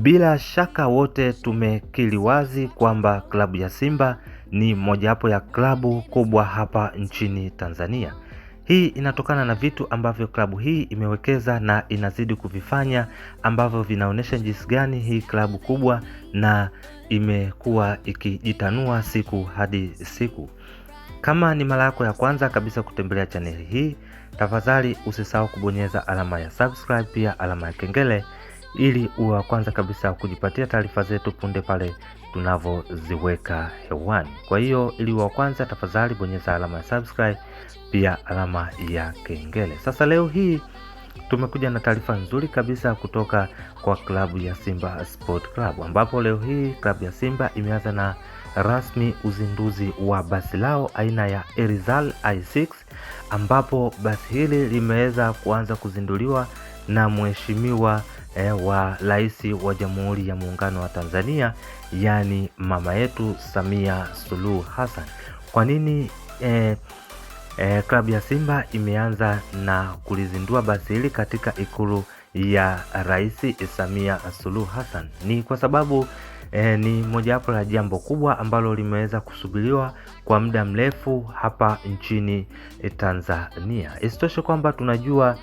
Bila shaka wote tumekiri wazi kwamba klabu ya Simba ni mojawapo ya klabu kubwa hapa nchini Tanzania. Hii inatokana na vitu ambavyo klabu hii imewekeza na inazidi kuvifanya, ambavyo vinaonyesha jinsi gani hii klabu kubwa na imekuwa ikijitanua siku hadi siku. Kama ni mara yako ya kwanza kabisa kutembelea chaneli hii, tafadhali usisahau kubonyeza alama ya subscribe, pia alama ya kengele, ili uwe wa kwanza kabisa kujipatia taarifa zetu punde pale tunavyoziweka hewani. Kwa hiyo ili uwe wa kwanza, tafadhali bonyeza alama ya subscribe, pia alama ya kengele. Sasa leo hii tumekuja na taarifa nzuri kabisa kutoka kwa klabu ya Simba Sport Club, ambapo leo hii klabu ya Simba imeanza na rasmi uzinduzi wa basi lao aina ya Erizal i6, ambapo basi hili limeweza kuanza kuzinduliwa na mheshimiwa wa Rais wa Jamhuri ya Muungano wa Tanzania, yani mama yetu Samia Suluhu Hassan. Kwa nini klabu ya Simba imeanza na kulizindua basi hili katika ikulu ya Rais Samia Suluhu Hassan? Ni kwa sababu ni mojawapo la jambo kubwa ambalo limeweza kusubiriwa kwa muda mrefu hapa nchini Tanzania. Isitoshe kwamba tunajua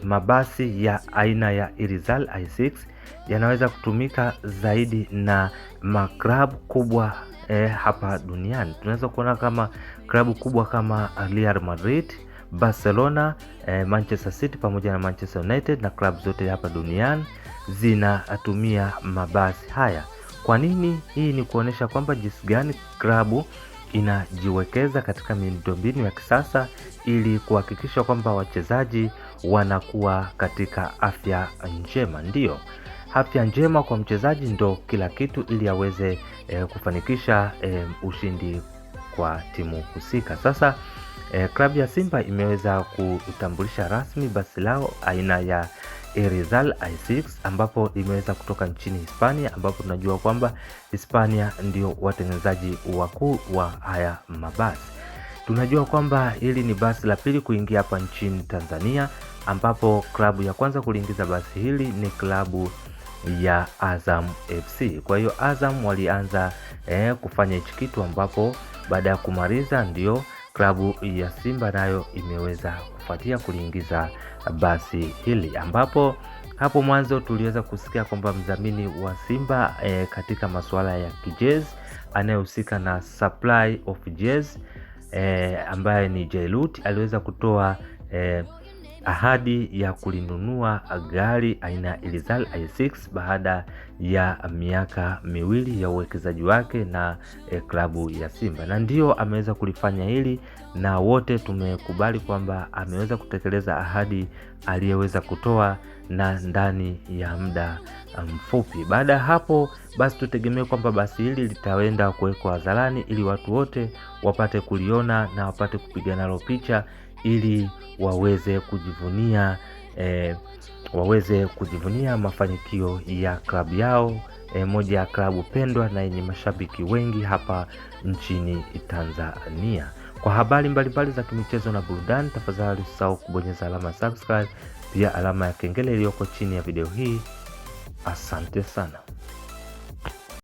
mabasi ya aina ya Erizal i6 yanaweza kutumika zaidi na maklabu kubwa hapa duniani. Tunaweza kuona kama klabu kubwa kama Real Madrid, Barcelona, Manchester City pamoja na Manchester United na klabu zote hapa duniani zinatumia mabasi haya. Kwa nini? Hii ni kuonesha kwamba jinsi gani klabu inajiwekeza katika miundombinu ya kisasa ili kuhakikisha kwamba wachezaji wanakuwa katika afya njema. Ndiyo, afya njema kwa mchezaji ndo kila kitu, ili aweze kufanikisha ushindi kwa timu husika. Sasa klabu ya Simba imeweza kutambulisha rasmi basi lao aina ya Erizal i6, ambapo imeweza kutoka nchini Hispania, ambapo tunajua kwamba Hispania ndio watengenezaji wakuu wa haya mabasi. Tunajua kwamba hili ni basi la pili kuingia hapa nchini Tanzania, ambapo klabu ya kwanza kuliingiza basi hili ni klabu ya Azam FC. Kwa hiyo Azam walianza kufanya hichi kitu, ambapo baada ya kumaliza ndio klabu ya Simba nayo imeweza kufuatia kuliingiza basi hili, ambapo hapo mwanzo tuliweza kusikia kwamba mdhamini wa Simba katika masuala ya kijezi anayehusika na supply of jezi ambaye ni Jailut aliweza kutoa ahadi ya kulinunua gari aina ya Erizal i6 baada ya miaka miwili ya uwekezaji wake na klabu ya Simba, na ndio ameweza kulifanya hili, na wote tumekubali kwamba ameweza kutekeleza ahadi aliyeweza kutoa na ndani ya muda mfupi. Baada ya hapo basi tutegemee kwamba basi hili litaenda kuwekwa hadharani ili watu wote wapate kuliona na wapate kupiga nalo picha, ili waweze kujivunia mafanikio ya klabu yao, moja ya klabu pendwa na yenye mashabiki wengi hapa nchini Tanzania. Kwa habari mbalimbali za kimichezo na burudani, tafadhali usisahau kubonyeza alama ya subscribe, pia alama ya kengele iliyoko chini ya video hii. Asante sana.